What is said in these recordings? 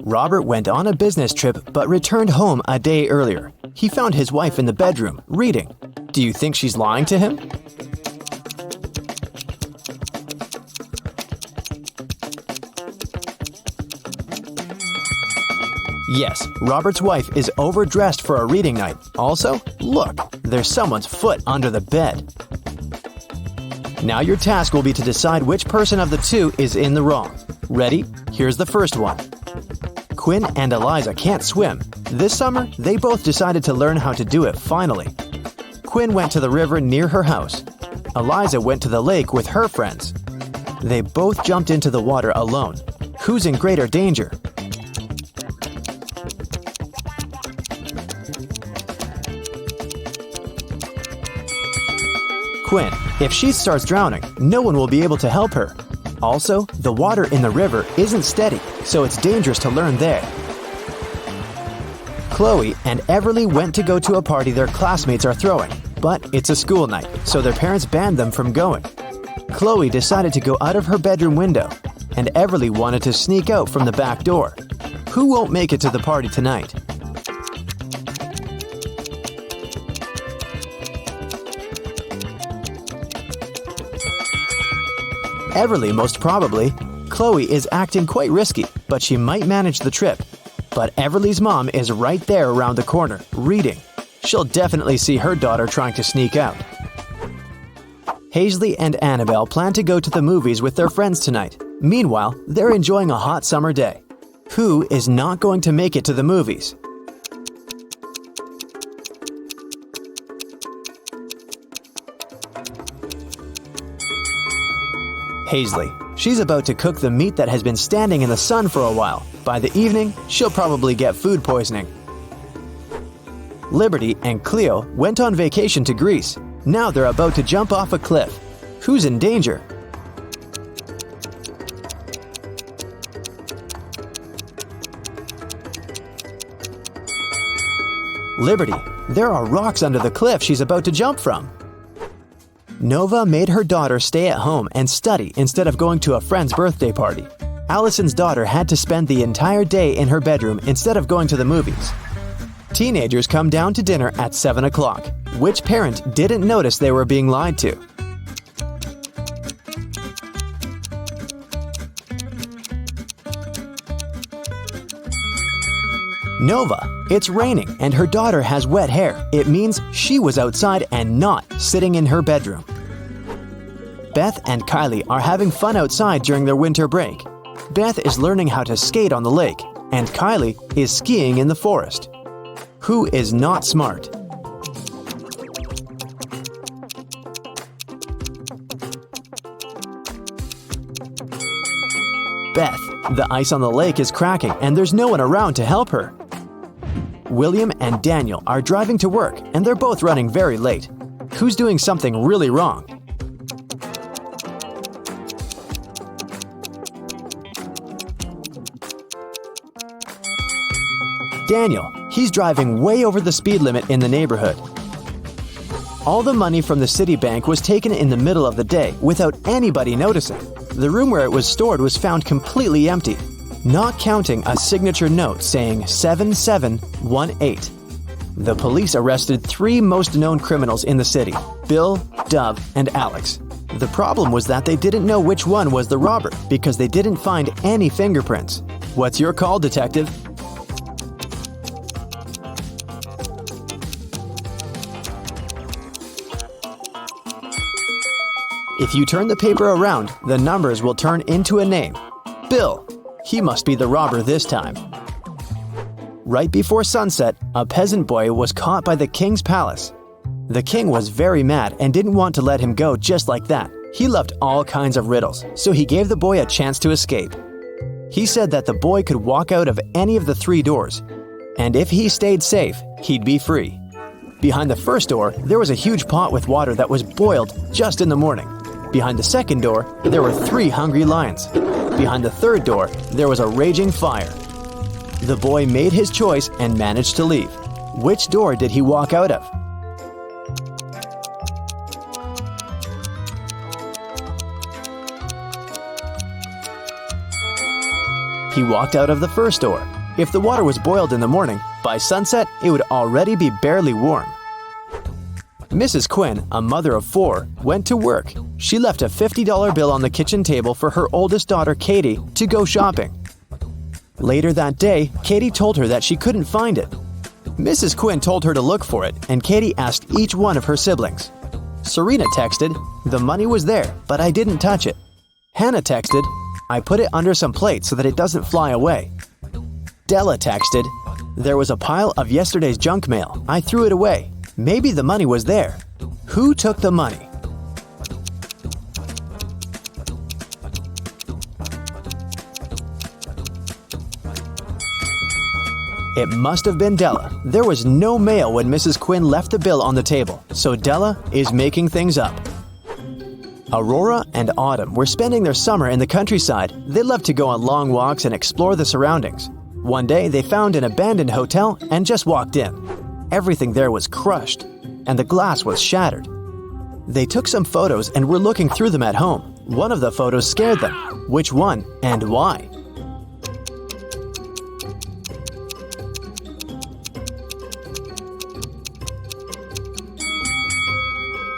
Robert went on a business trip but returned home a day earlier. He found his wife in the bedroom, reading. Do you think she's lying to him? Yes, Robert's wife is overdressed for a reading night. Also, look, there's someone's foot under the bed. Now your task will be to decide which person of the two is in the wrong. Ready? Here's the first one. Quinn and Eliza can't swim. This summer, they both decided to learn how to do it finally. Quinn went to the river near her house. Eliza went to the lake with her friends. They both jumped into the water alone. Who's in greater danger? Quinn. If she starts drowning, no one will be able to help her. Also, the water in the river isn't steady, so it's dangerous to learn there. Chloe and Everly went to go to a party their classmates are throwing, but it's a school night, so their parents banned them from going. Chloe decided to go out of her bedroom window, and Everly wanted to sneak out from the back door. Who won't make it to the party tonight? Everly, most probably. Chloe is acting quite risky, but she might manage the trip. But Everly's mom is right there around the corner, reading. She'll definitely see her daughter trying to sneak out. Hazley and Annabelle plan to go to the movies with their friends tonight. Meanwhile, they're enjoying a hot summer day. Who is not going to make it to the movies? Hazley. She's about to cook the meat that has been standing in the sun for a while. By the evening, she'll probably get food poisoning. Liberty and Cleo went on vacation to Greece. Now they're about to jump off a cliff. Who's in danger? Liberty. There are rocks under the cliff she's about to jump from. Nova made her daughter stay at home and study instead of going to a friend's birthday party. Allison's daughter had to spend the entire day in her bedroom instead of going to the movies. Teenagers come down to dinner at 7 o'clock. Which parent didn't notice they were being lied to? Nova. It's raining and her daughter has wet hair. It means she was outside and not sitting in her bedroom. Beth and Kylie are having fun outside during their winter break. Beth is learning how to skate on the lake, and Kylie is skiing in the forest. Who is not smart? Beth. The ice on the lake is cracking and there's no one around to help her. William and Daniel are driving to work and they're both running very late. Who's doing something really wrong? Daniel. He's driving way over the speed limit in the neighborhood. All the money from the city bank was taken in the middle of the day without anybody noticing. The room where it was stored was found completely empty, not counting a signature note saying 7718. The police arrested 3 most known criminals in the city, Bill, Dove, and Alex. The problem was that they didn't know which one was the robber because they didn't find any fingerprints. What's your call, detective? If you turn the paper around, the numbers will turn into a name. Bill. He must be the robber this time. Right before sunset, a peasant boy was caught by the king's palace. The king was very mad and didn't want to let him go just like that. He loved all kinds of riddles, so he gave the boy a chance to escape. He said that the boy could walk out of any of the 3 doors, and if he stayed safe, he'd be free. Behind the first door, there was a huge pot with water that was boiled just in the morning. Behind the second door, there were 3 hungry lions. Behind the third door, there was a raging fire. The boy made his choice and managed to leave. Which door did he walk out of? He walked out of the first door. If the water was boiled in the morning, by sunset it would already be barely warm. Mrs. Quinn, a mother of 4, went to work. She left a $50 bill on the kitchen table for her oldest daughter, Katie, to go shopping. Later that day, Katie told her that she couldn't find it. Mrs. Quinn told her to look for it, and Katie asked each one of her siblings. Serena texted, "The money was there, but I didn't touch it." Hannah texted, "I put it under some plates so that it doesn't fly away." Della texted, "There was a pile of yesterday's junk mail. I threw it away. Maybe the money was there. Who took the money?" It must have been Della. There was no mail when Mrs. Quinn left the bill on the table, so Della is making things up. Aurora and Autumn were spending their summer in the countryside. They loved to go on long walks and explore the surroundings. One day, they found an abandoned hotel and just walked in. Everything there was crushed, and the glass was shattered. They took some photos and were looking through them at home. One of the photos scared them. Which one and why?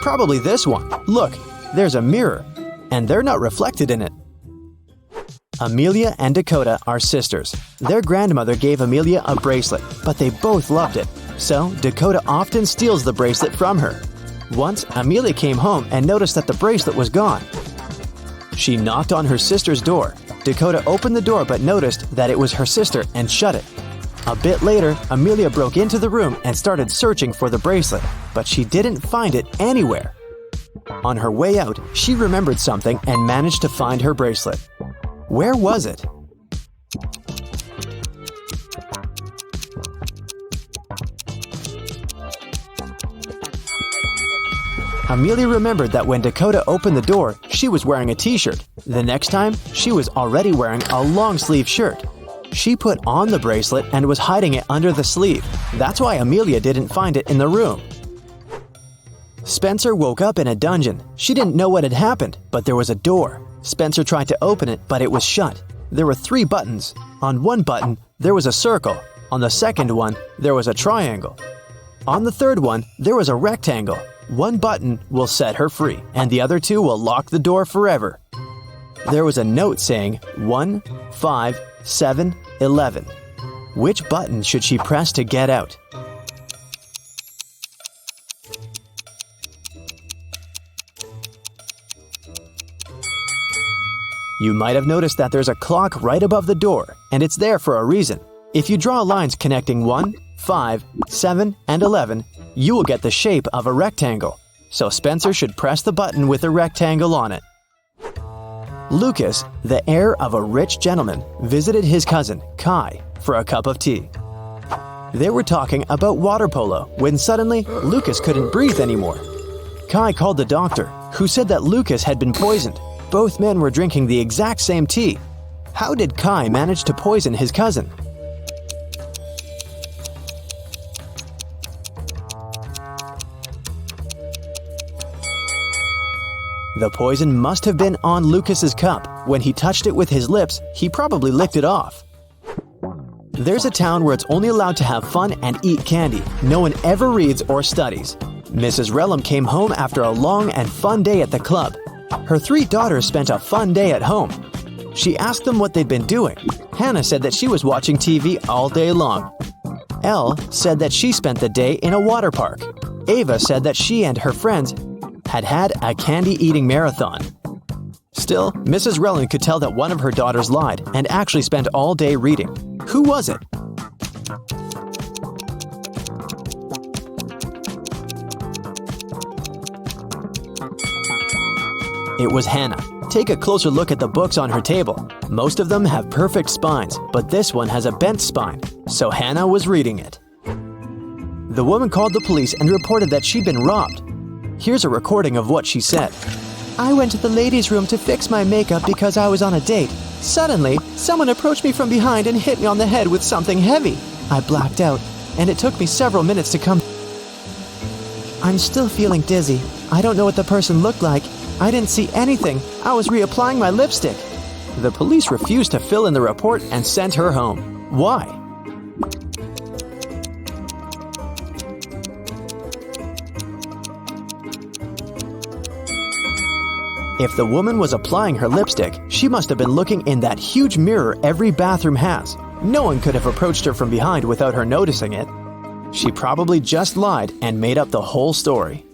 Probably this one. Look, there's a mirror, and they're not reflected in it. Amelia and Dakota are sisters. Their grandmother gave Amelia a bracelet, but they both loved it. So Dakota often steals the bracelet from her. Once, Amelia came home and noticed that the bracelet was gone. She knocked on her sister's door. Dakota opened the door but noticed that it was her sister and shut it. A bit later, Amelia broke into the room and started searching for the bracelet, but she didn't find it anywhere. On her way out, she remembered something and managed to find her bracelet. Where was it? Amelia remembered that when Dakota opened the door, she was wearing a t-shirt. The next time, she was already wearing a long-sleeve shirt. She put on the bracelet and was hiding it under the sleeve. That's why Amelia didn't find it in the room. Spencer woke up in a dungeon. She didn't know what had happened, but there was a door. Spencer tried to open it, but it was shut. There were 3 buttons. On one button, there was a circle. On the second one, there was a triangle. On the third one, there was a rectangle. One button will set her free, and the other 2 will lock the door forever. There was a note saying 1, 5, 7, 11. Which button should she press to get out? You might have noticed that there's a clock right above the door, and it's there for a reason. If you draw lines connecting 1, 5, 7, and 11, you will get the shape of a rectangle. So Spencer should press the button with a rectangle on it. Lucas, the heir of a rich gentleman, visited his cousin, Kai, for a cup of tea. They were talking about water polo when suddenly Lucas couldn't breathe anymore. Kai called the doctor, who said that Lucas had been poisoned. Both men were drinking the exact same tea. How did Kai manage to poison his cousin? The poison must have been on Lucas's cup. When he touched it with his lips, he probably licked it off. There's a town where it's only allowed to have fun and eat candy. No one ever reads or studies. Mrs. Relham came home after a long and fun day at the club. Her 3 daughters spent a fun day at home. She asked them what they'd been doing. Hannah said that she was watching TV all day long. Elle said that she spent the day in a water park. Ava said that she and her friends had a candy-eating marathon. Still, Mrs. Relham could tell that one of her daughters lied and actually spent all day reading. Who was it? It was Hannah. Take a closer look at the books on her table. Most of them have perfect spines, but this one has a bent spine, so Hannah was reading it. The woman called the police and reported that she'd been robbed. Here's a recording of what she said. "I went to the ladies' room to fix my makeup because I was on a date. Suddenly, someone approached me from behind and hit me on the head with something heavy. I blacked out, and it took me several minutes to come. I'm still feeling dizzy. I don't know what the person looked like. I didn't see anything. I was reapplying my lipstick." The police refused to fill in the report and sent her home. Why? If the woman was applying her lipstick, she must have been looking in that huge mirror every bathroom has. No one could have approached her from behind without her noticing it. She probably just lied and made up the whole story.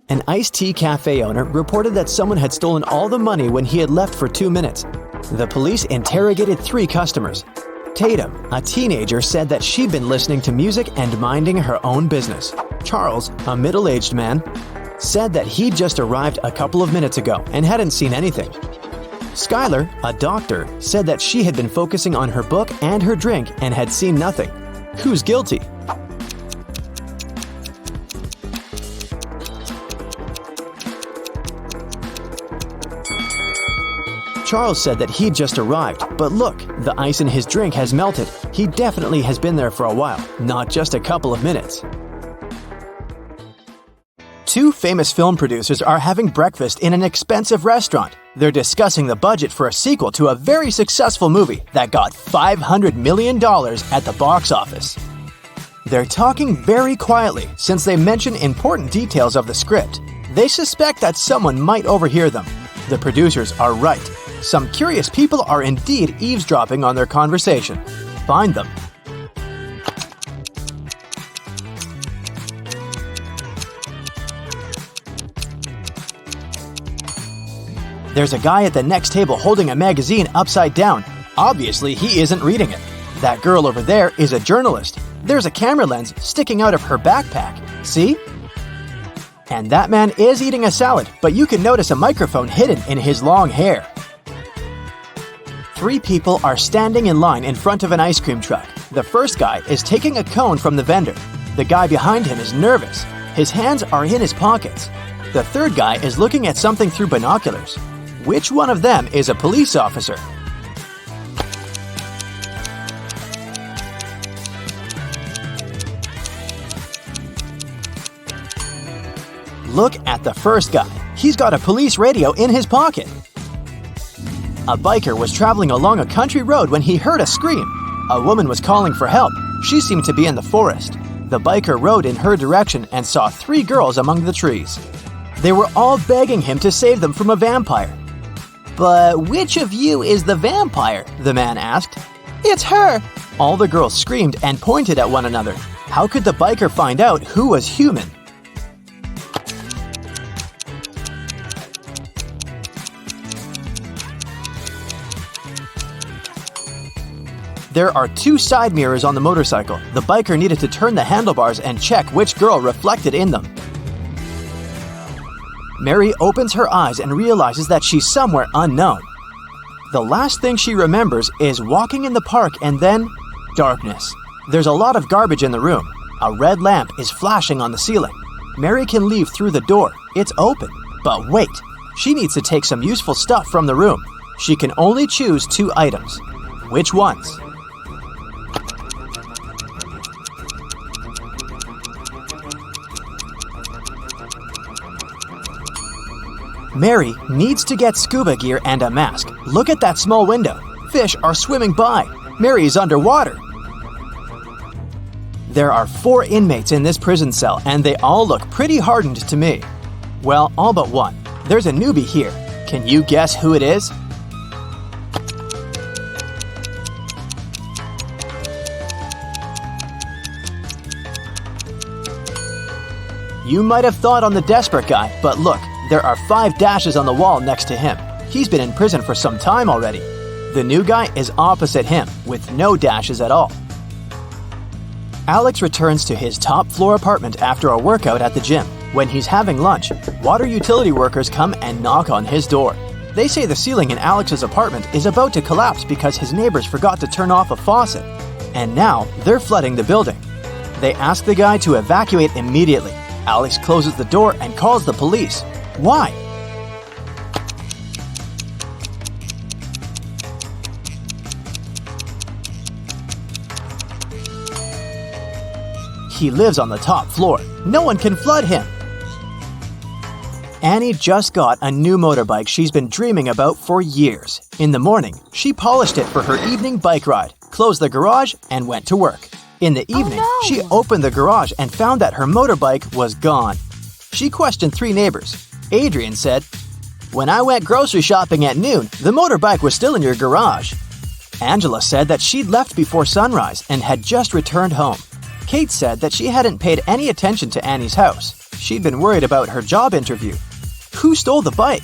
An iced tea cafe owner reported that someone had stolen all the money when he had left for 2 minutes. The police interrogated 3 customers. Tatum, a teenager, said that she'd been listening to music and minding her own business. Charles, a middle-aged man, said that he'd just arrived a couple of minutes ago and hadn't seen anything. Skylar, a doctor, said that she had been focusing on her book and her drink and had seen nothing. Who's guilty? Charles said that he'd just arrived, but look, the ice in his drink has melted. He definitely has been there for a while, not just a couple of minutes. 2 famous film producers are having breakfast in an expensive restaurant. They're discussing the budget for a sequel to a very successful movie that got $500 million at the box office. They're talking very quietly since they mention important details of the script. They suspect that someone might overhear them. The producers are right. Some curious people are indeed eavesdropping on their conversation. Find them. There's a guy at the next table holding a magazine upside down. Obviously, he isn't reading it. That girl over there is a journalist. There's a camera lens sticking out of her backpack. See? And that man is eating a salad, but you can notice a microphone hidden in his long hair. 3 people are standing in line in front of an ice cream truck. The first guy is taking a cone from the vendor. The guy behind him is nervous. His hands are in his pockets. The third guy is looking at something through binoculars. Which one of them is a police officer? Look at the first guy. He's got a police radio in his pocket. A biker was traveling along a country road when he heard a scream. A woman was calling for help. She seemed to be in the forest. The biker rode in her direction and saw 3 girls among the trees. They were all begging him to save them from a vampire. "But which of you is the vampire?" the man asked. "It's her!" All the girls screamed and pointed at one another. How could the biker find out who was human? There are 2 side mirrors on the motorcycle. The biker needed to turn the handlebars and check which girl reflected in them. Mary opens her eyes and realizes that she's somewhere unknown. The last thing she remembers is walking in the park and then darkness. There's a lot of garbage in the room. A red lamp is flashing on the ceiling. Mary can leave through the door. It's open. But wait, she needs to take some useful stuff from the room. She can only choose 2 items. Which ones? Mary needs to get scuba gear and a mask. Look at that small window. Fish are swimming by. Mary is underwater. There are 4 inmates in this prison cell, and they all look pretty hardened to me. Well, all but one. There's a newbie here. Can you guess who it is? You might have thought on the desperate guy, but look, there are 5 dashes on the wall next to him. He's been in prison for some time already. The new guy is opposite him, with no dashes at all. Alex returns to his top-floor apartment after a workout at the gym. When he's having lunch, water utility workers come and knock on his door. They say the ceiling in Alex's apartment is about to collapse because his neighbors forgot to turn off a faucet. And now, they're flooding the building. They ask the guy to evacuate immediately. Alex closes the door and calls the police. Why? He lives on the top floor. No one can flood him. Annie just got a new motorbike she's been dreaming about for years. In the morning, she polished it for her evening bike ride, closed the garage, and went to work. In the evening, she opened the garage and found that her motorbike was gone. She questioned 3 neighbors. Adrian said, When I went grocery shopping at noon, the motorbike was still in your garage. Angela said that she'd left before sunrise and had just returned home. Kate said that she hadn't paid any attention to Annie's house. She'd been worried about her job interview. Who stole the bike?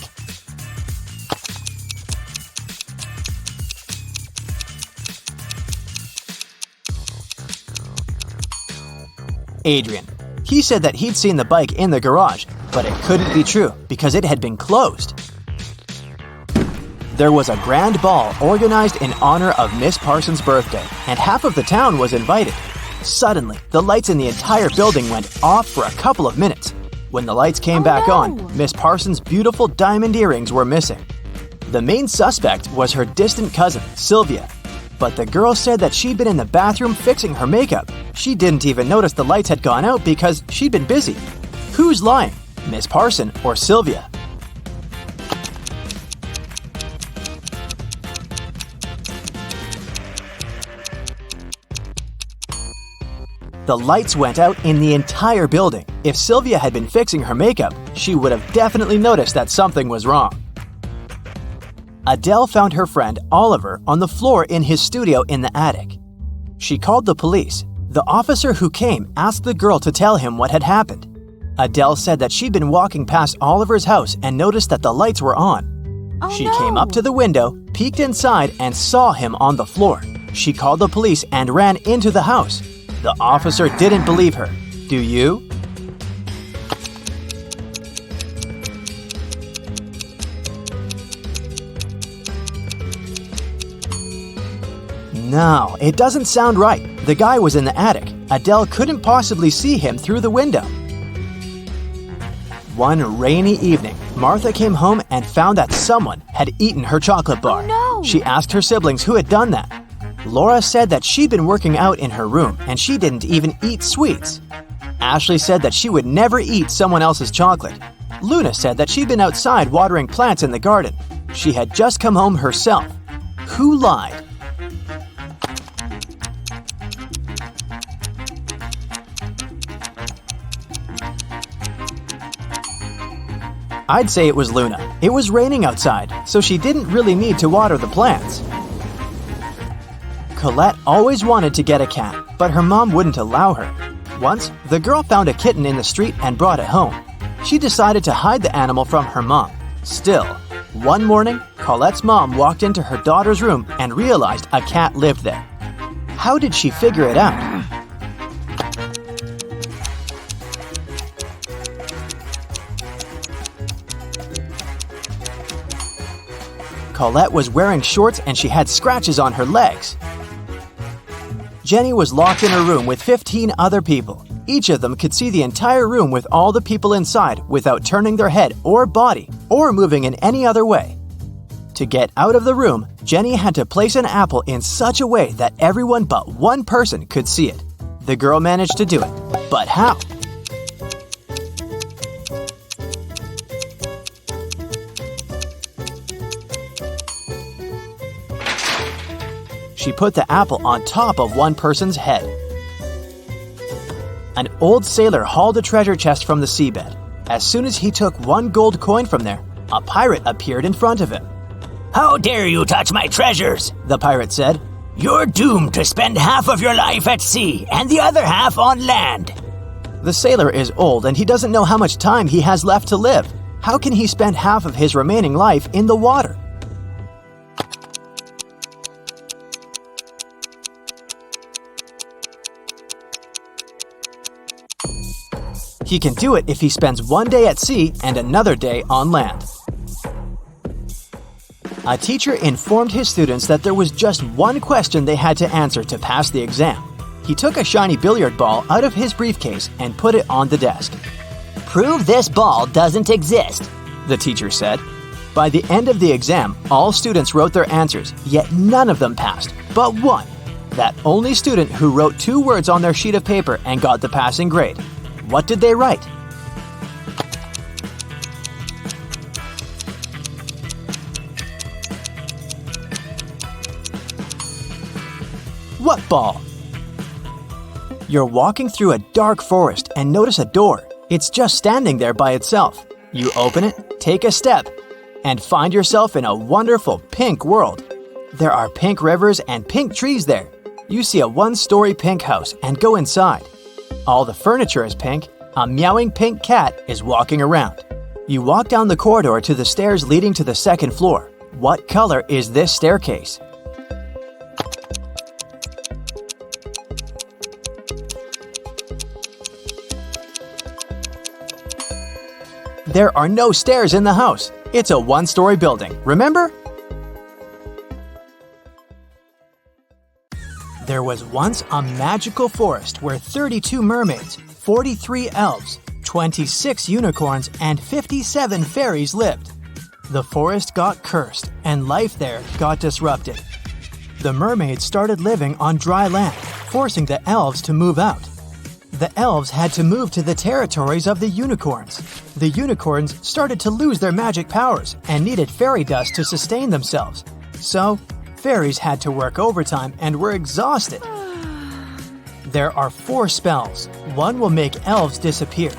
Adrian. He said that he'd seen the bike in the garage, but it couldn't be true because it had been closed. There was a grand ball organized in honor of Miss Parsons' birthday, and half of the town was invited. Suddenly, the lights in the entire building went off for a couple of minutes. When the lights came back on, Miss Parsons' beautiful diamond earrings were missing. The main suspect was her distant cousin, Sylvia. But the girl said that she'd been in the bathroom fixing her makeup. She didn't even notice the lights had gone out because she'd been busy. Who's lying, Miss Parson or Sylvia? The lights went out in the entire building. If Sylvia had been fixing her makeup, she would have definitely noticed that something was wrong. Adele found her friend Oliver on the floor in his studio in the attic. She called the police. The officer who came asked the girl to tell him what had happened. Adele said that she'd been walking past Oliver's house and noticed that the lights were on. She came up to the window, peeked inside, and saw him on the floor. She called the police and ran into the house. The officer didn't believe her. Do you? No, it doesn't sound right. The guy was in the attic. Adele couldn't possibly see him through the window. One rainy evening, Martha came home and found that someone had eaten her chocolate bar. Oh, no. She asked her siblings who had done that. Laura said that she'd been working out in her room and she didn't even eat sweets. Ashley said that she would never eat someone else's chocolate. Luna said that she'd been outside watering plants in the garden. She had just come home herself. Who lied? I'd say it was Luna. It was raining outside, so she didn't really need to water the plants. Colette always wanted to get a cat, but her mom wouldn't allow her. Once, the girl found a kitten in the street and brought it home. She decided to hide the animal from her mom. Still, one morning, Colette's mom walked into her daughter's room and realized a cat lived there. How did she figure it out? Colette was wearing shorts and she had scratches on her legs. Jenny was locked in her room with 15 other people. Each of them could see the entire room with all the people inside without turning their head or body or moving in any other way. To get out of the room, Jenny had to place an apple in such a way that everyone but one person could see it. The girl managed to do it, but how? She put the apple on top of one person's head. An old sailor hauled a treasure chest from the seabed. As soon as he took one gold coin from there, a pirate appeared in front of him. "How dare you touch my treasures?" the pirate said. "You're doomed to spend half of your life at sea and the other half on land." The sailor is old and he doesn't know how much time he has left to live. How can he spend half of his remaining life in the water? He can do it if he spends one day at sea and another day on land. A teacher informed his students that there was just one question they had to answer to pass the exam. He took a shiny billiard ball out of his briefcase and put it on the desk. "Prove this ball doesn't exist," the teacher said. By the end of the exam, all students wrote their answers, yet none of them passed, but one. That only student who wrote 2 words on their sheet of paper and got the passing grade. What did they write? What ball? You're walking through a dark forest and notice a door. It's just standing there by itself. You open it, take a step, and find yourself in a wonderful pink world. There are pink rivers and pink trees there. You see a one-story pink house and go inside. All the furniture is pink. A meowing pink cat is walking around. You walk down the corridor to the stairs leading to the second floor. What color is this staircase? There are no stairs in the house. It's a one-story building, remember? There was once a magical forest where 32 mermaids, 43 elves, 26 unicorns, and 57 fairies lived. The forest got cursed, and life there got disrupted. The mermaids started living on dry land, forcing the elves to move out. The elves had to move to the territories of the unicorns. The unicorns started to lose their magic powers and needed fairy dust to sustain themselves. So, fairies had to work overtime and were exhausted. There are 4 spells. One will make elves disappear.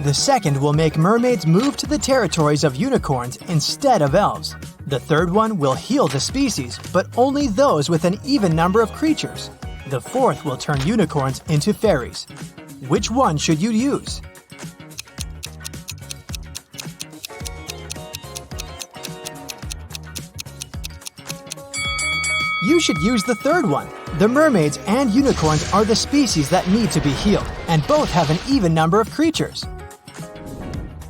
The second will make mermaids move to the territories of unicorns instead of elves. The third one will heal the species, but only those with an even number of creatures. The fourth will turn unicorns into fairies. Which one should you use? You should use the third one. The mermaids and unicorns are the species that need to be healed, and both have an even number of creatures.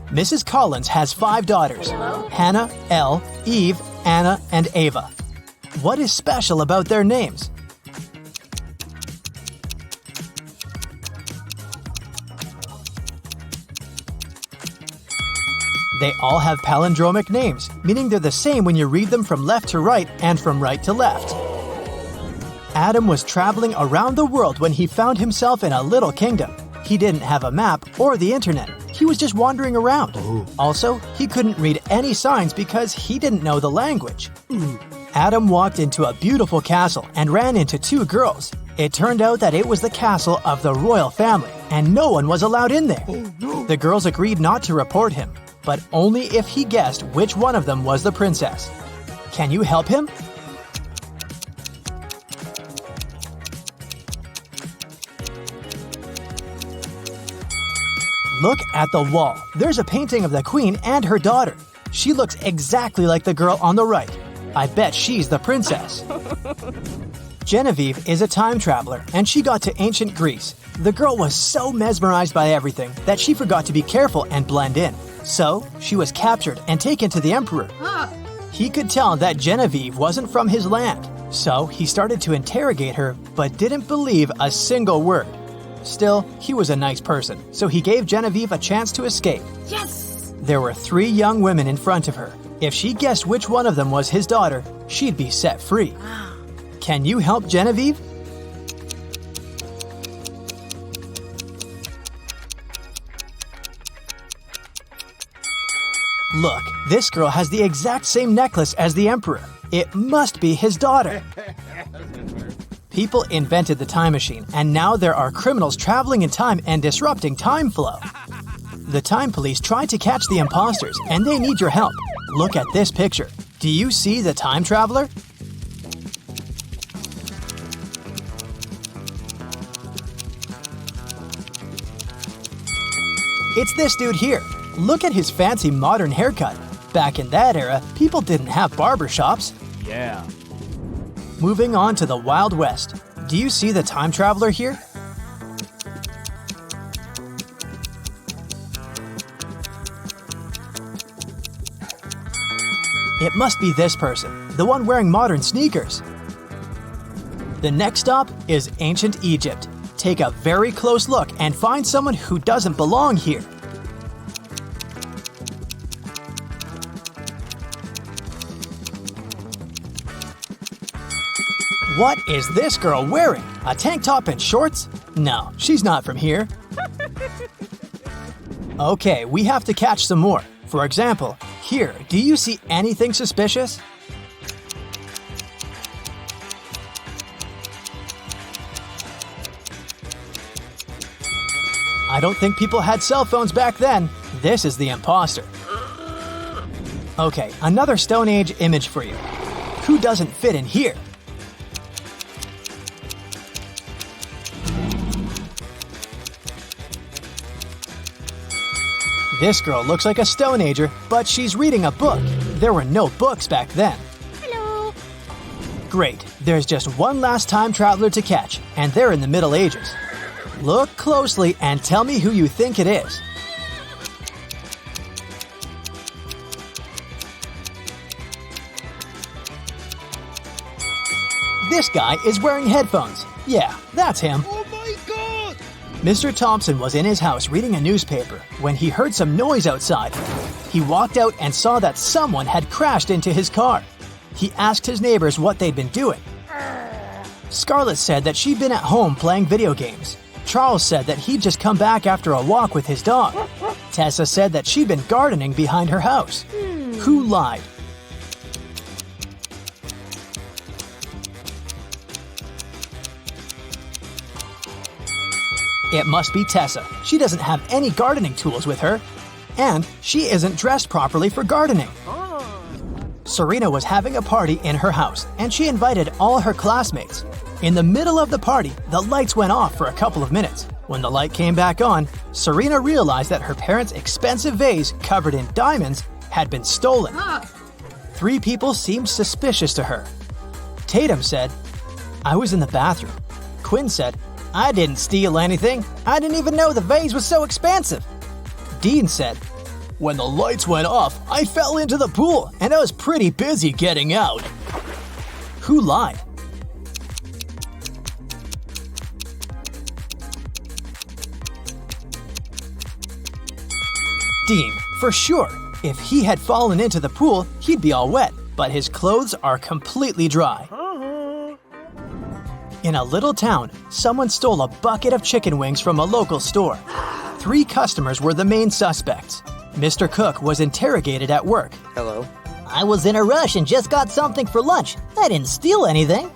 Mrs. Collins has 5 daughters: Hannah, Elle, Eve, Anna, and Ava. What is special about their names? They all have palindromic names, meaning they're the same when you read them from left to right and from right to left. Adam was traveling around the world when he found himself in a little kingdom. He didn't have a map or the internet. He was just wandering around. Also, he couldn't read any signs because he didn't know the language. Adam walked into a beautiful castle and ran into 2 girls. It turned out that it was the castle of the royal family, and no one was allowed in there. The girls agreed not to report him, but only if he guessed which one of them was the princess. Can you help him? Look at the wall. There's a painting of the queen and her daughter. She looks exactly like the girl on the right. I bet she's the princess. Genevieve is a time traveler, and she got to ancient Greece. The girl was so mesmerized by everything that she forgot to be careful and blend in. So, she was captured and taken to the emperor. He could tell that Genevieve wasn't from his land, so he started to interrogate her but didn't believe a single word. Still, he was a nice person, so he gave Genevieve a chance to escape. Yes! There were 3 young women in front of her. If she guessed which one of them was his daughter, she'd be set free. Can you help Genevieve? Look, this girl has the exact same necklace as the emperor. It must be his daughter. People invented the time machine, and now there are criminals traveling in time and disrupting time flow. The time police tried to catch the imposters, and they need your help. Look at this picture. Do you see the time traveler? It's this dude here. Look at his fancy modern haircut. Back in that era, people didn't have barber shops. Yeah. Moving on to the Wild West. Do you see the time traveler here? It must be this person, the one wearing modern sneakers. The next stop is ancient Egypt. Take a very close look and find someone who doesn't belong here. What is this girl wearing? A tank top and shorts? No, she's not from here. Okay, we have to catch some more. For example, here, do you see anything suspicious? I don't think people had cell phones back then. This is the imposter. Okay, another Stone Age image for you. Who doesn't fit in here? This girl looks like a Stone Ager, but she's reading a book. There were no books back then. Hello. Great, there's just one last time traveler to catch, and they're in the Middle Ages. Look closely and tell me who you think it is. This guy is wearing headphones. Yeah, that's him. Oh my god! Mr. Thompson was in his house reading a newspaper when he heard some noise outside. He walked out and saw that someone had crashed into his car. He asked his neighbors what they'd been doing. Scarlett said that she'd been at home playing video games. Charles said that he'd just come back after a walk with his dog. Tessa said that she'd been gardening behind her house. Who lied? It must be Tessa. She doesn't have any gardening tools with her. And she isn't dressed properly for gardening. Serena was having a party in her house, and she invited all her classmates. In the middle of the party, the lights went off for a couple of minutes. When the light came back on, Serena realized that her parents' expensive vase covered in diamonds had been stolen. 3 people seemed suspicious to her. Tatum said, "I was in the bathroom." Quinn said, "I didn't steal anything. I didn't even know the vase was so expensive." Dean said, "When the lights went off, I fell into the pool and I was pretty busy getting out." Who lied? Dean, for sure. If he had fallen into the pool, he'd be all wet, but his clothes are completely dry. In a little town, someone stole a bucket of chicken wings from a local store. 3 customers were the main suspects. Mr. Cook was interrogated at work. Hello. I was in a rush and just got something for lunch. I didn't steal anything.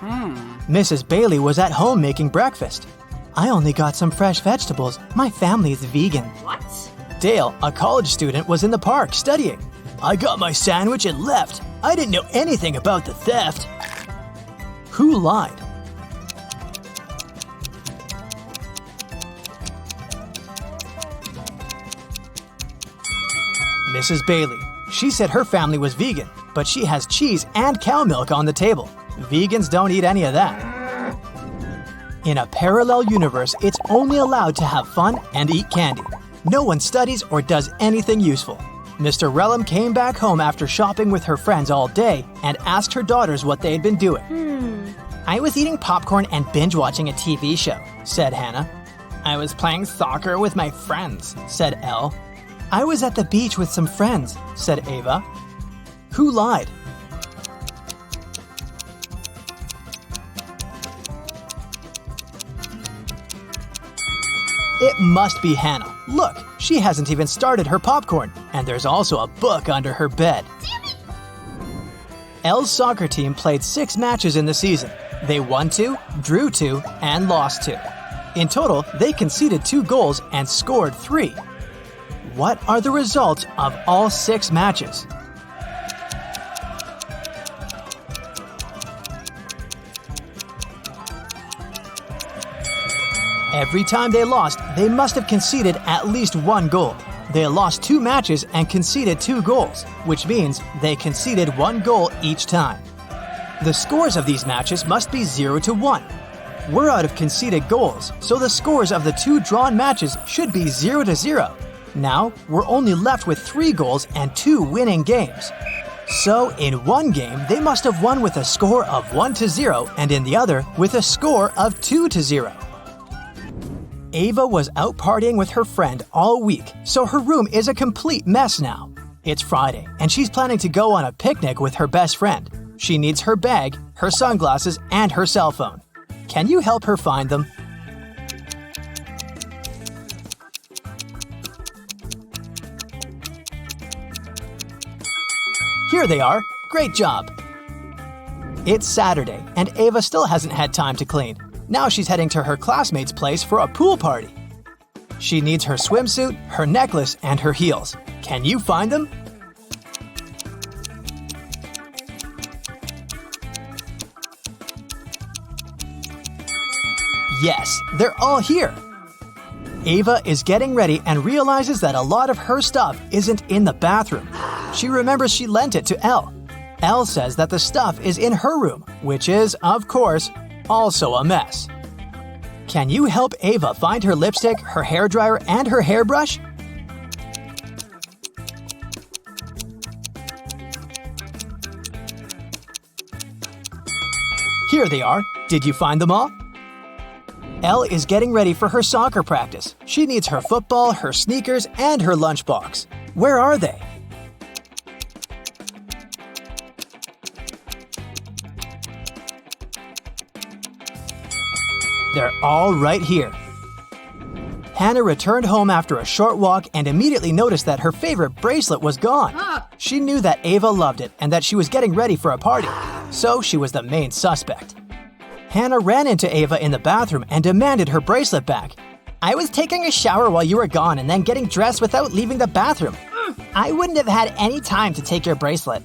Mrs. Bailey was at home making breakfast. I only got some fresh vegetables. My family is vegan. What? Dale, a college student, was in the park studying. I got my sandwich and left. I didn't know anything about the theft. Who lied? Mrs. Bailey. She said her family was vegan, but she has cheese and cow milk on the table. Vegans don't eat any of that. In a parallel universe, it's only allowed to have fun and eat candy. No one studies or does anything useful. Mr. Relham came back home after shopping with her friends all day and asked her daughters what they'd been doing. I was eating popcorn and binge-watching a TV show, said Hannah. I was playing soccer with my friends, said Elle. I was at the beach with some friends, said Ava. Who lied? It must be Hannah. Look, she hasn't even started her popcorn, and there's also a book under her bed. Elle's soccer team played 6 matches in the season. They won 2, drew 2, and lost 2. In total, they conceded 2 goals and scored 3. What are the results of all 6 matches? Every time they lost, they must have conceded at least 1 goal. They lost 2 matches and conceded 2 goals, which means they conceded 1 goal each time. The scores of these matches must be 0-1. We're out of conceded goals, so the scores of the 2 drawn matches should be 0-0. Now, we're only left with 3 goals and 2 winning games. So, in one game, they must have won with a score of 1-0, and in the other, with a score of 2-0. Ava was out partying with her friend all week, so her room is a complete mess now. It's Friday, and she's planning to go on a picnic with her best friend. She needs her bag, her sunglasses, and her cell phone. Can you help her find them? Here they are. Great job. It's Saturday, and Ava still hasn't had time to clean. Now she's heading to her classmate's place for a pool party. She needs her swimsuit, her necklace, and her heels. Can you find them? Yes, they're all here. Ava is getting ready and realizes that a lot of her stuff isn't in the bathroom. She remembers she lent it to Elle. Elle says that the stuff is in her room, which is, of course, also a mess. Can you help Ava find her lipstick, her hairdryer, and her hairbrush? Here they are. Did you find them all? Elle is getting ready for her soccer practice. She needs her football, her sneakers, and her lunchbox. Where are they? They're all right here. Hannah returned home after a short walk and immediately noticed that her favorite bracelet was gone. She knew that Ava loved it and that she was getting ready for a party, so she was the main suspect. Hannah ran into Ava in the bathroom and demanded her bracelet back. I was taking a shower while you were gone and then getting dressed without leaving the bathroom. I wouldn't have had any time to take your bracelet.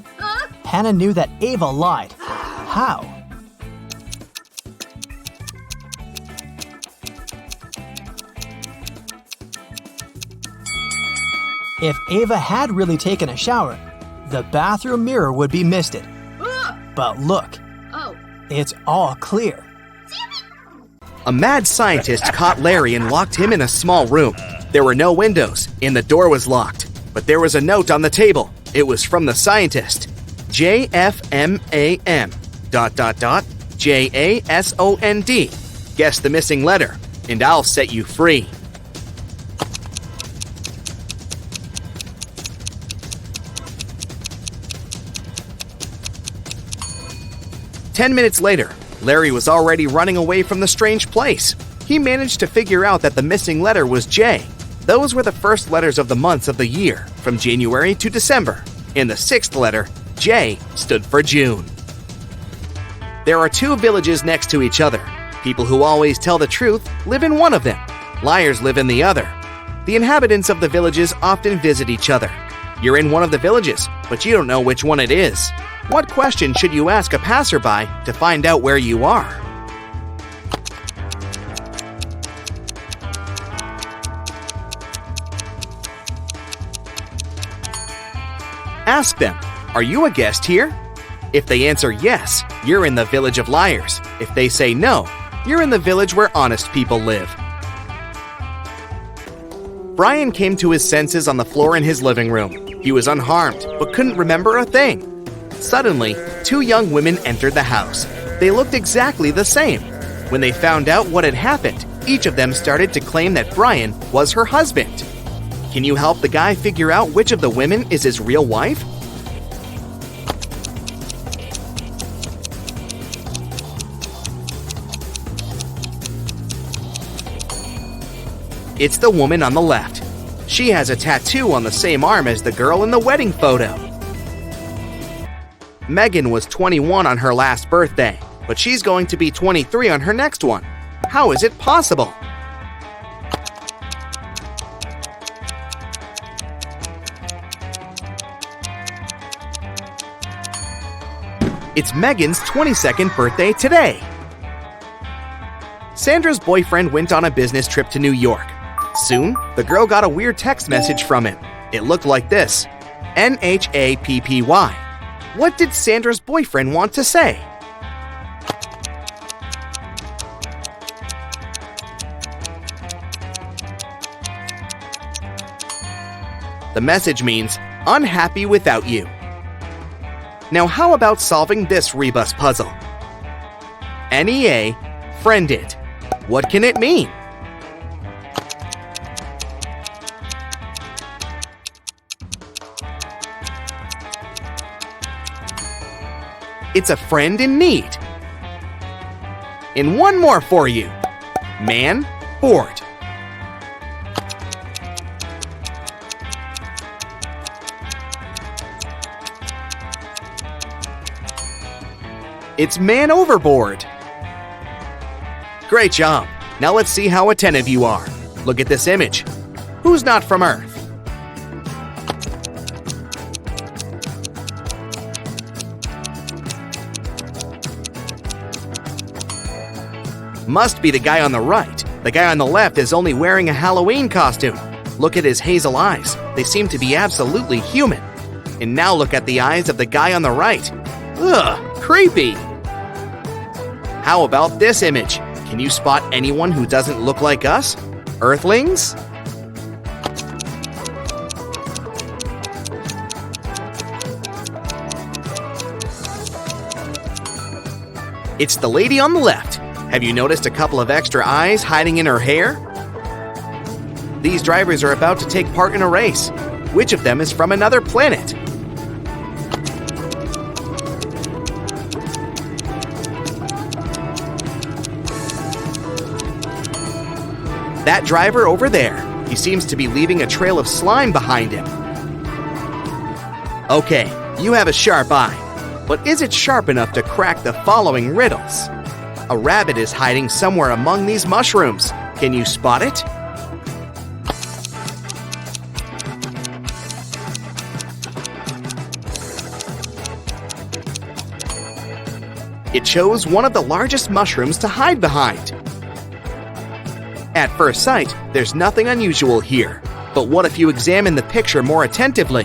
Hannah knew that Ava lied. How? If Ava had really taken a shower, the bathroom mirror would be misted. But look, it's all clear. A mad scientist caught Larry and locked him in a small room. There were no windows, and the door was locked. But there was a note on the table. It was from the scientist. JFMAM ... JASOND. Guess the missing letter, and I'll set you free. "10 minutes later, Larry was already running away from the strange place. He managed to figure out that the missing letter was J. Those were the first letters of the months of the year, from January to December. In the sixth letter, J stood for June. There are two villages next to each other. People who always tell the truth live in one of them. Liars live in the other. The inhabitants of the villages often visit each other. You're in one of the villages, but you don't know which one it is. What question should you ask a passerby to find out where you are? Ask them, are you a guest here? If they answer yes, you're in the village of liars. If they say no, you're in the village where honest people live. Brian came to his senses on the floor in his living room. He was unharmed, but couldn't remember a thing. Suddenly, two young women entered the house. They looked exactly the same. When they found out what had happened, each of them started to claim that Brian was her husband. Can you help the guy figure out which of the women is his real wife? It's the woman on the left. She has a tattoo on the same arm as the girl in the wedding photo. Megan was 21 on her last birthday, but she's going to be 23 on her next one. How is it possible? It's Megan's 22nd birthday today. Sandra's boyfriend went on a business trip to New York. Soon, the girl got a weird text message from him. It looked like this: NHAPPY. What did Sandra's boyfriend want to say? The message means, unhappy without you. Now how about solving this Rebus puzzle? NEA, friended. What can it mean? It's a friend in need. And one more for you. Man, bored. It's man overboard. Great job. Now let's see how attentive you are. Look at this image. Who's not from Earth? Must be the guy on the right. The guy on the left is only wearing a Halloween costume. Look at his hazel eyes. They seem to be absolutely human. And now look at the eyes of the guy on the right. Ugh, creepy. How about this image? Can you spot anyone who doesn't look like us? Earthlings? It's the lady on the left. Have you noticed a couple of extra eyes hiding in her hair? These drivers are about to take part in a race. Which of them is from another planet? That driver over there. He seems to be leaving a trail of slime behind him. Okay, you have a sharp eye. But is it sharp enough to crack the following riddles? A rabbit is hiding somewhere among these mushrooms. Can you spot it? It chose one of the largest mushrooms to hide behind. At first sight, there's nothing unusual here. But what if you examine the picture more attentively?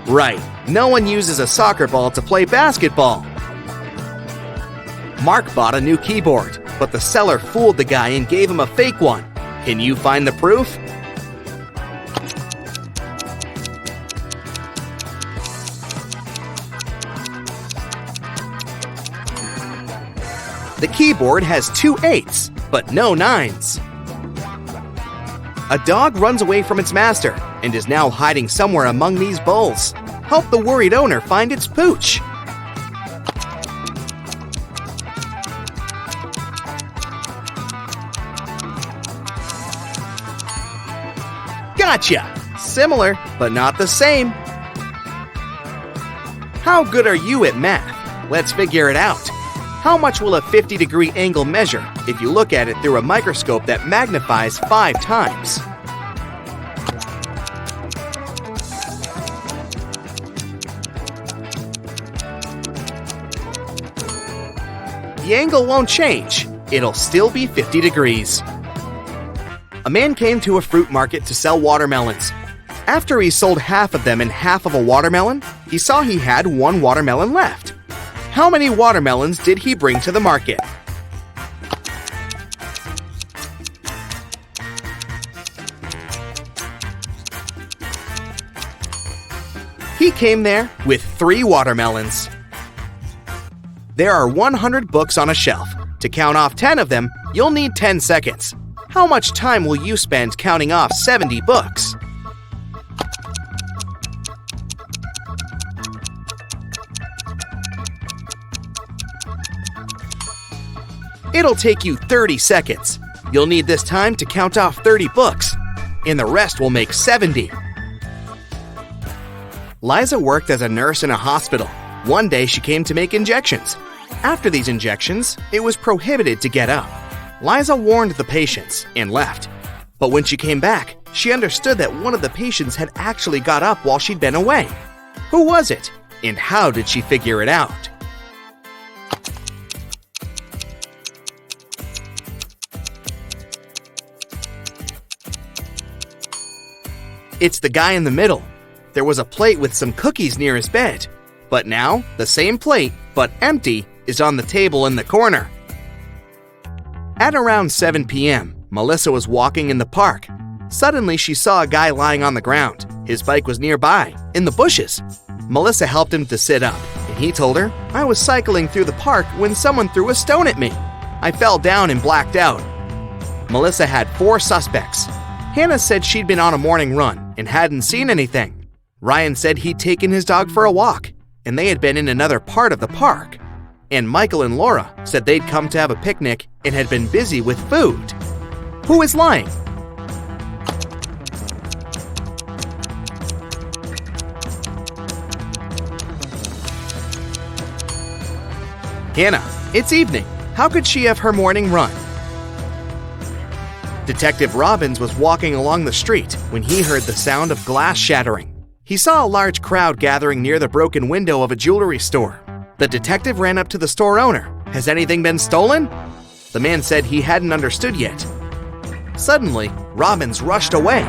Right, no one uses a soccer ball to play basketball. Mark bought a new keyboard, but the seller fooled the guy and gave him a fake one. Can you find the proof? The keyboard has 2 8s, but no 9s. A dog runs away from its master and is now hiding somewhere among these bowls. Help the worried owner find its pooch. Gotcha! Similar, but not the same. How good are you at math? Let's figure it out. How much will a 50-degree angle measure if you look at it through a microscope that magnifies 5 times? The angle won't change. It'll still be 50 degrees. A man came to a fruit market to sell watermelons. After he sold half of them and half of a watermelon, he saw he had 1 watermelon left. How many watermelons did he bring to the market? He came there with 3 watermelons. There are 100 books on a shelf. To count off 10 of them, you'll need 10 seconds. How much time will you spend counting off 70 books? It'll take you 30 seconds. You'll need this time to count off 30 books, and the rest will make 70. Liza worked as a nurse in a hospital. One day she came to make injections. After these injections, it was prohibited to get up. Liza warned the patients and left. But when she came back, she understood that one of the patients had actually got up while she'd been away. Who was it? And how did she figure it out? It's the guy in the middle. There was a plate with some cookies near his bed. But now, the same plate, but empty, is on the table in the corner. At around 7 p.m., Melissa was walking in the park. Suddenly, she saw a guy lying on the ground. His bike was nearby, in the bushes. Melissa helped him to sit up, and he told her, "I was cycling through the park when someone threw a stone at me. I fell down and blacked out." Melissa had 4 suspects. Hannah said she'd been on a morning run and hadn't seen anything. Ryan said he'd taken his dog for a walk, and they had been in another part of the park. And Michael and Laura said they'd come to have a picnic and had been busy with food. Who is lying? Hannah, it's evening. How could she have her morning run? Detective Robbins was walking along the street when he heard the sound of glass shattering. He saw a large crowd gathering near the broken window of a jewelry store. The detective ran up to the store owner. "Has anything been stolen?" The man said he hadn't understood yet. Suddenly, Robbins rushed away.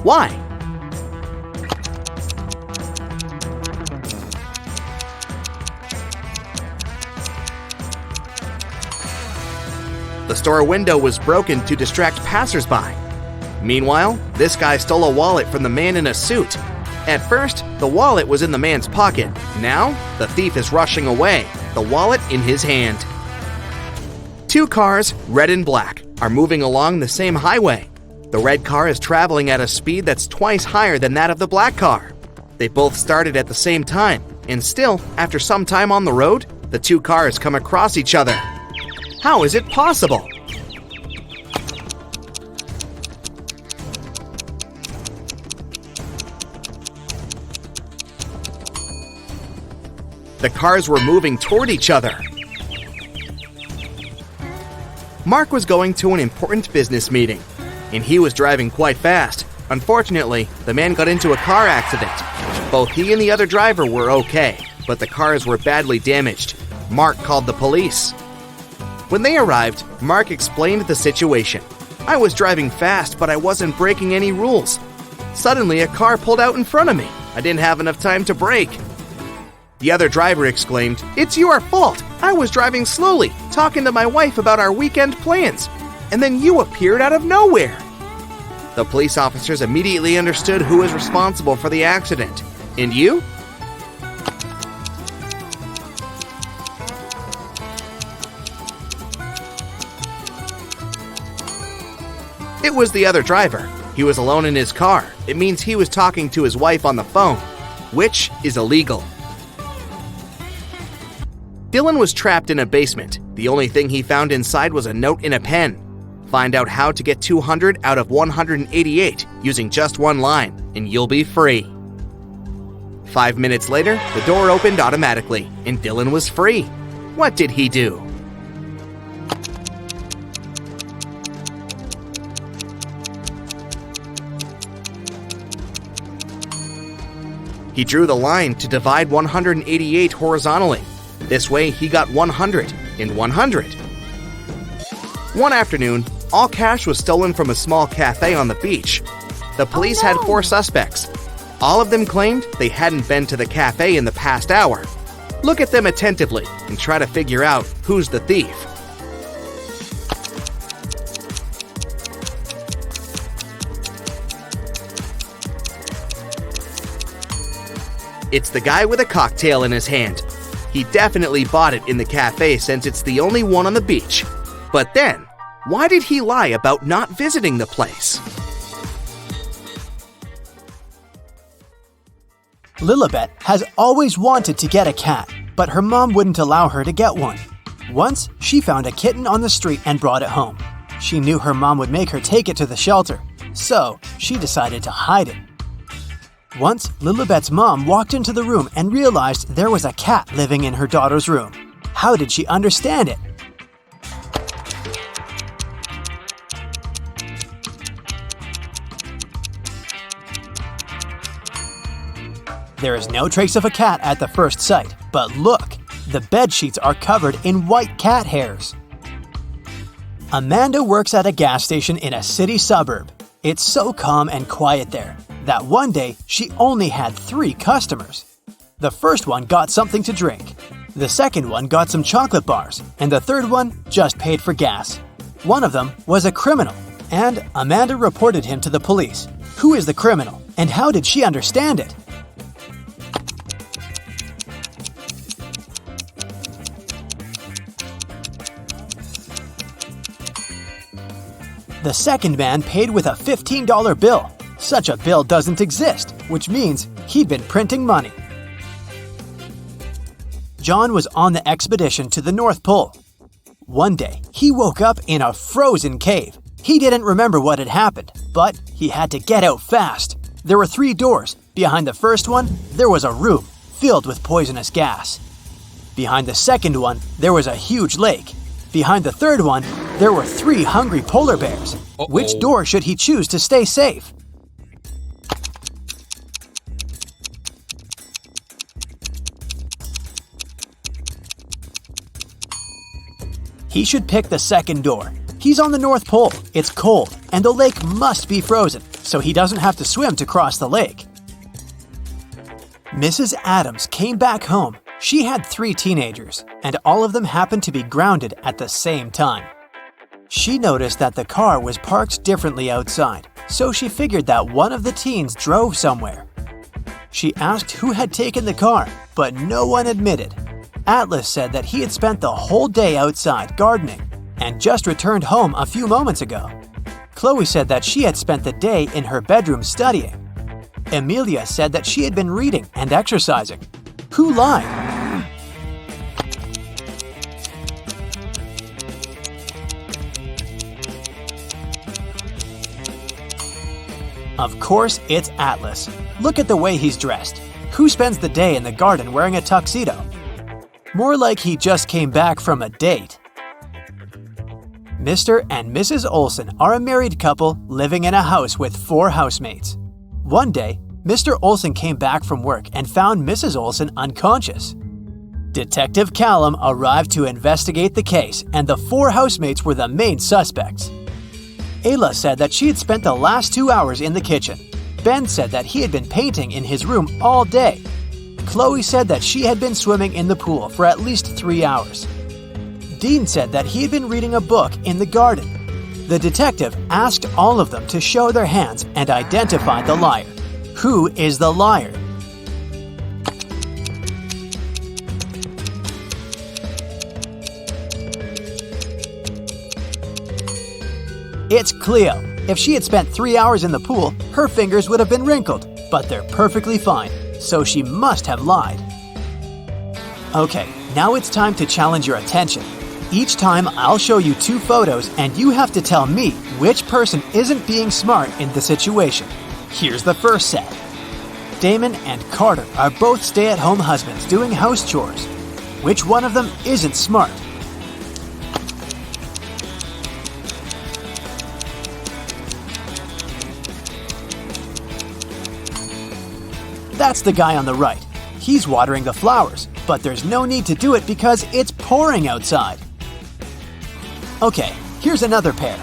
Why? The store window was broken to distract passersby. Meanwhile, this guy stole a wallet from the man in a suit. At first, the wallet was in the man's pocket. Now, the thief is rushing away, the wallet in his hand. Two cars, red and black, are moving along the same highway. The red car is traveling at a speed that's twice higher than that of the black car. They both started at the same time, and still, after some time on the road, the two cars come across each other. How is it possible? The cars were moving toward each other. Mark was going to an important business meeting, and he was driving quite fast. Unfortunately, the man got into a car accident. Both he and the other driver were okay, but the cars were badly damaged. Mark called the police. When they arrived, Mark explained the situation. "I was driving fast, but I wasn't breaking any rules. Suddenly, a car pulled out in front of me. I didn't have enough time to brake." The other driver exclaimed, "It's your fault! I was driving slowly, talking to my wife about our weekend plans, and then you appeared out of nowhere." The police officers immediately understood who was responsible for the accident. And you? It was the other driver. He was alone in his car. It means he was talking to his wife on the phone, which is illegal. Dylan was trapped in a basement. The only thing he found inside was a note and a pen. Find out how to get 200 out of 188 using just one line, and you'll be free. 5 minutes later, the door opened automatically, and Dylan was free. What did he do? He drew the line to divide 188 horizontally. This way, he got 100 and 100. One afternoon, all cash was stolen from a small cafe on the beach. The police had 4 suspects. All of them claimed they hadn't been to the cafe in the past hour. Look at them attentively and try to figure out who's the thief. It's the guy with a cocktail in his hand. He definitely bought it in the cafe since it's the only one on the beach. But then, why did he lie about not visiting the place? Lilibet has always wanted to get a cat, but her mom wouldn't allow her to get one. Once, she found a kitten on the street and brought it home. She knew her mom would make her take it to the shelter, so she decided to hide it. Once, Lilibet's mom walked into the room and realized there was a cat living in her daughter's room. How did she understand it? There is no trace of a cat at the first sight, but look, the bed sheets are covered in white cat hairs. Amanda works at a gas station in a city suburb. It's so calm and quiet there that one day she only had 3 customers. The first one got something to drink, the second one got some chocolate bars, and the third one just paid for gas. One of them was a criminal, and Amanda reported him to the police. Who is the criminal, and how did she understand it? The second man paid with a $15 bill. Such a bill doesn't exist, which means he'd been printing money. John was on the expedition to the North Pole. One day, he woke up in a frozen cave. He didn't remember what had happened, but he had to get out fast. There were 3 doors. Behind the first one, there was a room filled with poisonous gas. Behind the second one, there was a huge lake. Behind the third one, there were 3 hungry polar bears. Which door should he choose to stay safe? He should pick the second door. He's on the North Pole, it's cold, and the lake must be frozen, so he doesn't have to swim to cross the lake. Mrs. Adams came back home. She had 3 teenagers, and all of them happened to be grounded at the same time. She noticed that the car was parked differently outside, so she figured that one of the teens drove somewhere. She asked who had taken the car, but no one admitted. Atlas said that he had spent the whole day outside gardening and just returned home a few moments ago. Chloe said that she had spent the day in her bedroom studying. Emilia said that she had been reading and exercising. Who lied? Of course, it's Atlas. Look at the way he's dressed. Who spends the day in the garden wearing a tuxedo? More like he just came back from a date. Mr. and Mrs. Olson are a married couple living in a house with 4 housemates. One day, Mr. Olson came back from work and found Mrs. Olson unconscious. Detective Callum arrived to investigate the case, and the 4 housemates were the main suspects. Ayla said that she had spent the last 2 hours in the kitchen. Ben said that he had been painting in his room all day. Chloe said that she had been swimming in the pool for at least 3 hours. Dean said that he had been reading a book in the garden. The detective asked all of them to show their hands and identify the liar. Who is the liar? It's Cleo. If she had spent 3 hours in the pool, her fingers would have been wrinkled, but they're perfectly fine, so she must have lied. Okay, now it's time to challenge your attention. Each time I'll show you 2 photos and you have to tell me which person isn't being smart in the situation. Here's the first set. Damon and Carter are both stay-at-home husbands doing house chores. Which one of them isn't smart? That's the guy on the right. He's watering the flowers, but there's no need to do it because it's pouring outside. Okay, here's another pair.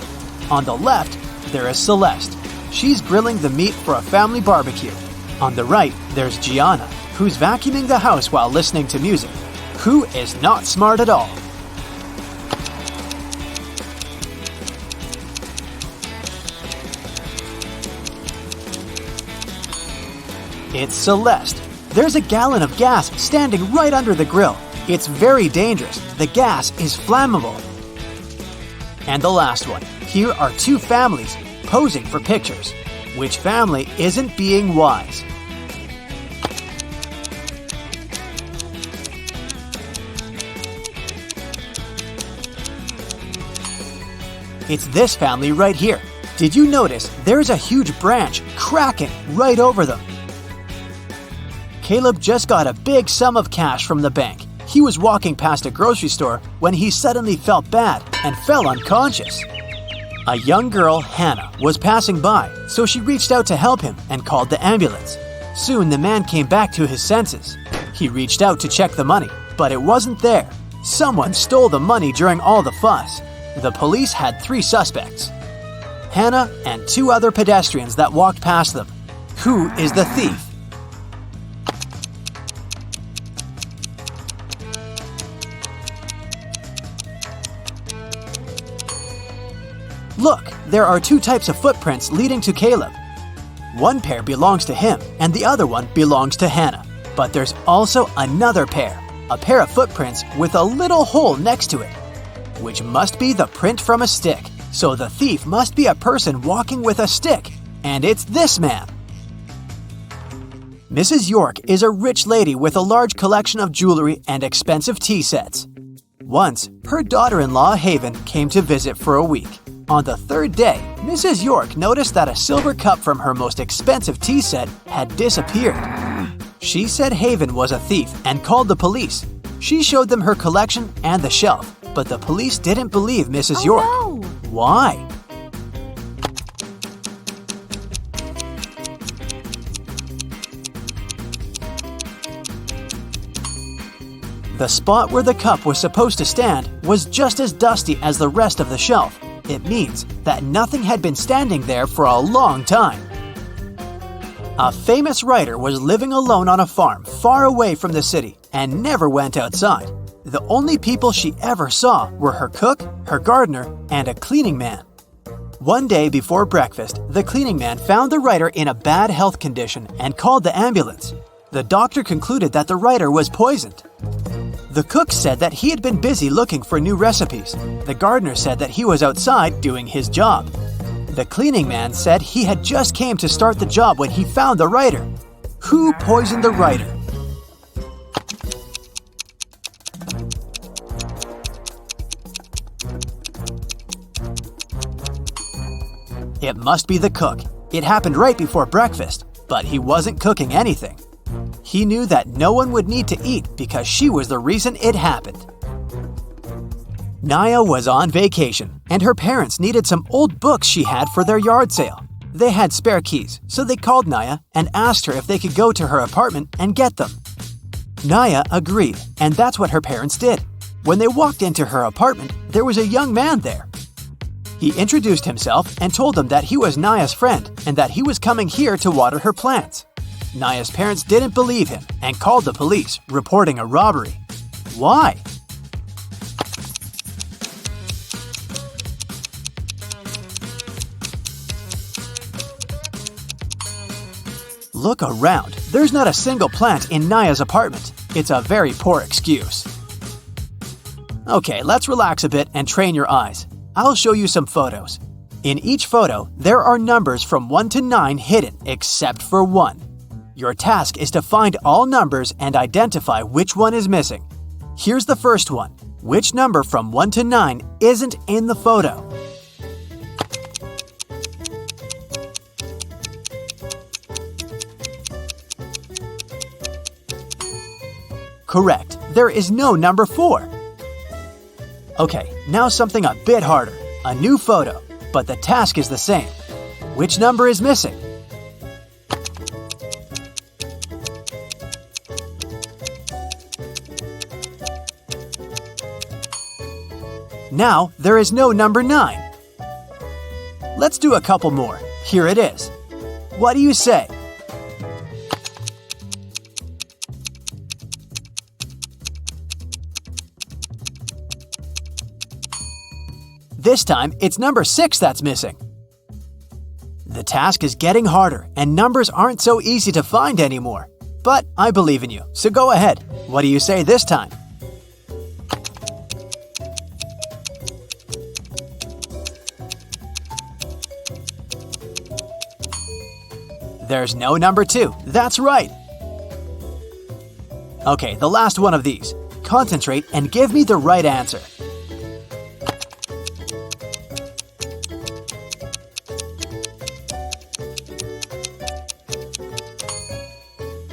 On the left, there is Celeste. She's grilling the meat for a family barbecue. On the right, there's Gianna, who's vacuuming the house while listening to music. Who is not smart at all? It's Celeste. There's a gallon of gas standing right under the grill. It's very dangerous. The gas is flammable. And the last one. Here are 2 families posing for pictures. Which family isn't being wise? It's this family right here. Did you notice there's a huge branch cracking right over them? Caleb just got a big sum of cash from the bank. He was walking past a grocery store when he suddenly felt bad and fell unconscious. A young girl, Hannah, was passing by, so she reached out to help him and called the ambulance. Soon the man came back to his senses. He reached out to check the money, but it wasn't there. Someone stole the money during all the fuss. The police had 3 suspects: Hannah and 2 other pedestrians that walked past them. Who is the thief? Look, there are 2 types of footprints leading to Caleb. One pair belongs to him, and the other one belongs to Hannah. But there's also another pair, a pair of footprints with a little hole next to it, which must be the print from a stick. So the thief must be a person walking with a stick, and it's this man. Mrs. York is a rich lady with a large collection of jewelry and expensive tea sets. Once, her daughter-in-law Haven came to visit for a week. On the 3rd day, Mrs. York noticed that a silver cup from her most expensive tea set had disappeared. She said Haven was a thief and called the police. She showed them her collection and the shelf, But the police didn't believe Mrs. York. No. Why? The spot where the cup was supposed to stand was just as dusty as the rest of the shelf. It means that nothing had been standing there for a long time. A famous writer was living alone on a farm far away from the city and never went outside. The only people she ever saw were her cook, her gardener, and a cleaning man. One day before breakfast, the cleaning man found the writer in a bad health condition and called the ambulance. The doctor concluded that the writer was poisoned. The cook said that he had been busy looking for new recipes. The gardener said that he was outside doing his job. The cleaning man said he had just came to start the job when he found the writer. Who poisoned the writer? It must be the cook. It happened right before breakfast, but he wasn't cooking anything. He knew that no one would need to eat because she was the reason it happened. Naya was on vacation, and her parents needed some old books she had for their yard sale. They had spare keys, so they called Naya and asked her if they could go to her apartment and get them. Naya agreed, and that's what her parents did. When they walked into her apartment, there was a young man there. He introduced himself and told them that he was Naya's friend and that he was coming here to water her plants. Naya's parents didn't believe him and called the police, reporting a robbery. Why? Look around. There's not a single plant in Naya's apartment. It's a very poor excuse. Okay, let's relax a bit and train your eyes. I'll show you some photos. In each photo, there are numbers from 1 to 9 hidden except for 1. Your task is to find all numbers and identify which one is missing. Here's the first one. Which number from 1 to 9 isn't in the photo? Correct. There is no number 4. Okay, now something a bit harder. A new photo, but the task is the same. Which number is missing? Now, there is no number 9. Let's do a couple more. Here it is. What do you say? This time, it's number 6 that's missing. The task is getting harder, and numbers aren't so easy to find anymore. But I believe in you, so go ahead. What do you say this time? There's no number 2. That's right. Okay, the last one of these. Concentrate and give me the right answer.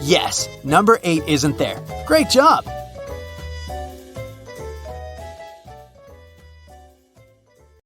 Yes, number 8 isn't there. Great job!